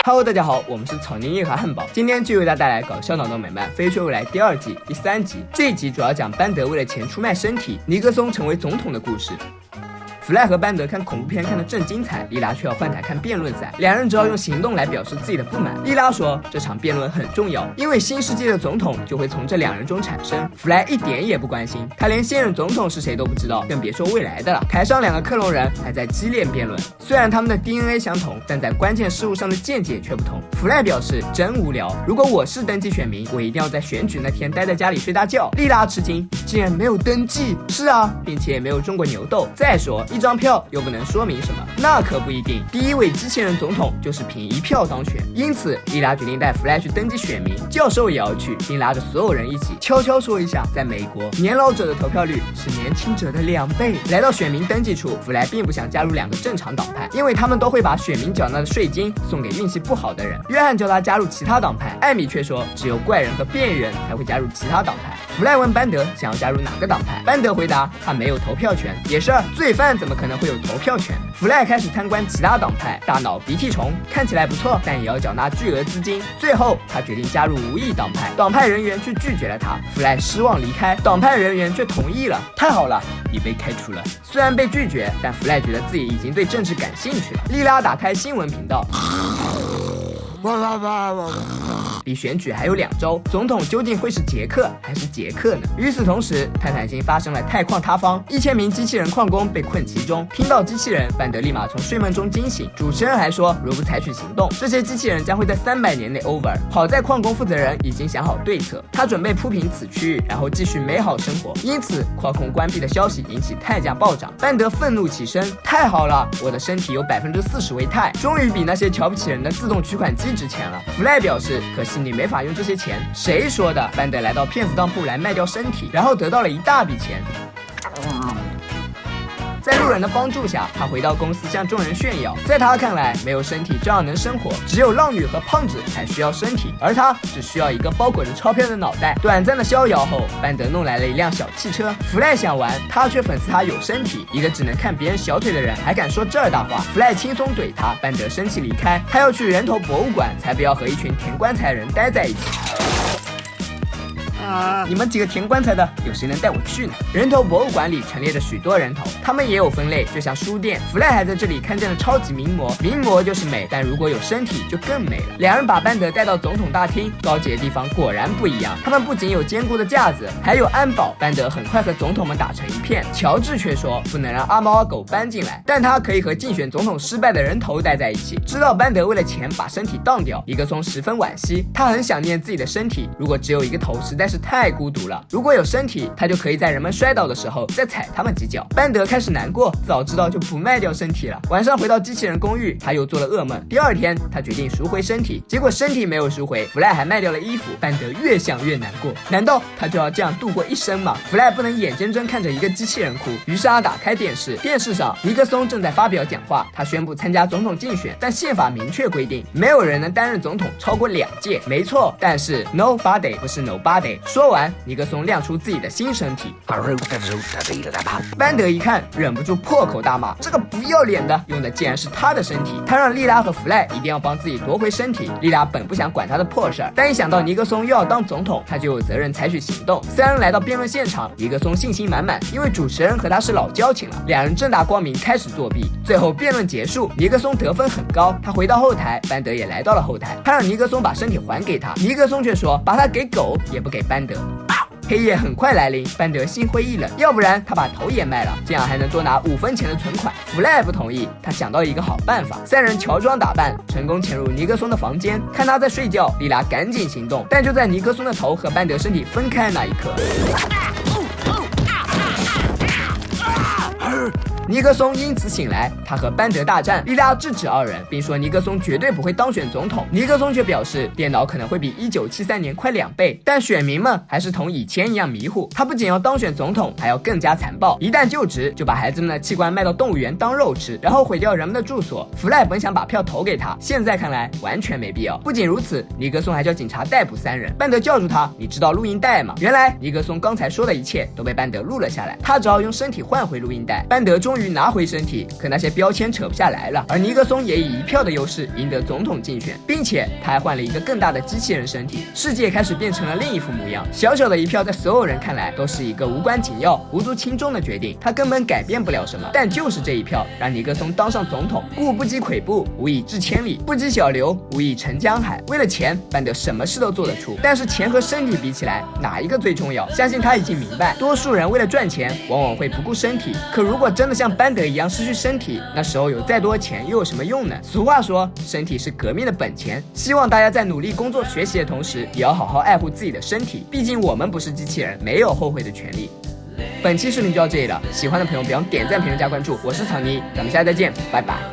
Hello， 大家好，我们是草泥叶和汉堡，今天就为大家带来搞笑脑洞美漫《飞车未来》第2季第3集。这一集主要讲班德为了钱出卖身体，尼格松成为总统的故事。弗赖和班德看恐怖片看得正精彩，莉拉却要换台看辩论赛，两人只好用行动来表示自己的不满。莉拉说这场辩论很重要，因为新世界的总统就会从这两人中产生。弗赖一点也不关心，他连现任总统是谁都不知道，更别说未来的了。台上两个克隆人还在激烈辩论，虽然他们的 DNA 相同，但在关键事务上的见解却不同。弗赖表示真无聊，如果我是登记选民，我一定要在选举那天待在家里睡大觉。莉拉吃惊，竟然没有登记。是啊，并且也没有种过牛痘。再说一张票又不能说明什么，那可不一定。第一位机器人总统就是凭1票当选，因此莉拉决定带弗赖去登记选民，教授也要去，并拉着所有人一起悄悄说一下，在美国年老者的投票率是年轻者的2倍。来到选民登记处，弗赖并不想加入2个正常党派，因为他们都会把选民缴纳的税金送给运气不好的人。约翰叫他加入其他党派，艾米却说只有怪人和变异人才会加入其他党派。弗赖问班德想要加入哪个党派，班德回答他没有投票权。也是，罪犯怎么可能会有投票权？弗赖开始参观其他党派，大脑鼻涕虫看起来不错，但也要缴纳巨额资金。最后他决定加入无意党派，党派人员却拒绝了他，弗赖失望离开，党派人员却同意了。太好了，你被开除了。虽然被拒绝，但弗赖觉得自己已经对政治感兴趣了。莉拉打开新闻频道，离选举还有2周，总统究竟会是杰克还是杰克呢？与此同时，泰坦星发生了太矿塌方，1000名机器人矿工被困其中。听到机器人，班德立马从睡梦中惊醒。主持人还说，如不采取行动，这些机器人将会在300年内 over。好在矿工负责人已经想好对策，他准备铺平此区域，然后继续美好生活。因此，矿工关闭的消息引起钛价暴涨。班德愤怒起身，太好了，我的身体有40%为钛，终于比那些瞧不起人的自动取款机值钱了。弗赖表示，可惜你没法用这些钱。谁说的？班德来到骗子当铺来卖掉身体，然后得到了一大笔钱。在路人的帮助下，他回到公司向众人炫耀。在他看来，没有身体照样能生活，只有浪女和胖子才需要身体，而他只需要一个包裹着钞票的脑袋。短暂的逍遥后，班德弄来了一辆小汽车。弗赖想玩，他却讽刺他有身体，一个只能看别人小腿的人还敢说这儿大话。弗赖轻松怼他，班德生气离开，他要去人头博物馆，才不要和一群填棺材人待在一起。你们几个填棺材的，有谁能带我去呢？人头博物馆里陈列着许多人头，他们也有分类，就像书店。弗赖还在这里看见了超级名模，名模就是美，但如果有身体就更美了。两人把班德带到总统大厅，高级的地方果然不一样，他们不仅有坚固的架子，还有安保。班德很快和总统们打成一片。乔治却说不能让阿猫阿狗搬进来，但他可以和竞选总统失败的人头待在一起。知道班德为了钱把身体当掉，尼格松十分惋惜，他很想念自己的身体，如果只有一个头实在是太孤独了。如果有身体，他就可以在人们摔倒的时候再踩他们几脚。班德开始难过，早知道就不卖掉身体了。晚上回到机器人公寓，他又做了噩梦。第2天，他决定赎回身体，结果身体没有赎回，弗赖还卖掉了衣服。班德越想越难过，难道他就要这样度过一生吗？弗赖不能眼睁睁看着一个机器人哭，于是他打开电视，电视上尼格松正在发表讲话，他宣布参加总统竞选，但宪法明确规定，没有人能担任总统超过2届。没错，但是 nobody 不是 nobody。说完，尼格松亮出自己的新身体。班德一看，忍不住破口大骂，这个不要脸的用的竟然是他的身体。他让莉拉和弗赖一定要帮自己夺回身体。莉拉本不想管他的破事儿，但一想到尼格松又要当总统，他就有责任采取行动。3人来到辩论现场，尼格松信心满满，因为主持人和他是老交情了。2人正大光明开始作弊。最后辩论结束，尼格松得分很高，他回到后台，班德也来到了后台，他让尼格松把身体还给他，尼格松却说把他给狗也不给班德。黑夜很快来临，班德心灰意冷，要不然他把头也卖了，这样还能多拿5分钱的存款。弗赖不同意，他想到了一个好办法。3人乔装打扮，成功潜入尼格松的房间，看他在睡觉，莉拉赶紧行动，但就在尼格松的头和班德身体分开那一刻，尼格松因此醒来，他和班德大战，莉拉制止2人，并说尼格松绝对不会当选总统。尼格松却表示电脑可能会比1973年快2倍，但选民们还是同以前一样迷糊。他不仅要当选总统，还要更加残暴，一旦就职就把孩子们的器官卖到动物园当肉吃，然后毁掉人们的住所。弗赖本想把票投给他，现在看来完全没必要。不仅如此，尼格松还叫警察逮捕3人。班德叫住他，你知道录音带吗？原来尼格松刚才说的一切都被班德录了下来，他只好用身体换回录音带。班德终于于拿回身体，可那些标签扯不下来了。而尼克松也以1票的优势赢得总统竞选，并且他还换了一个更大的机器人身体，世界开始变成了另一副模样。小小的1票在所有人看来都是一个无关紧要、无足轻重的决定，他根本改变不了什么。但就是这1票让尼克松当上总统，故不积跬步，无以至千里；不积小流，无以成江海。为了钱，班德什么事都做得出，但是钱和身体比起来，哪一个最重要？相信他已经明白，多数人为了赚钱，往往会不顾身体。可如果真的像班德一样失去身体，那时候有再多钱又有什么用呢？俗话说，身体是革命的本钱。希望大家在努力工作学习的同时，也要好好爱护自己的身体。毕竟我们不是机器人，没有后悔的权利。本期视频就到这里了，喜欢的朋友别忘点赞、评论、加关注。我是草泥，咱们下期再见，拜拜。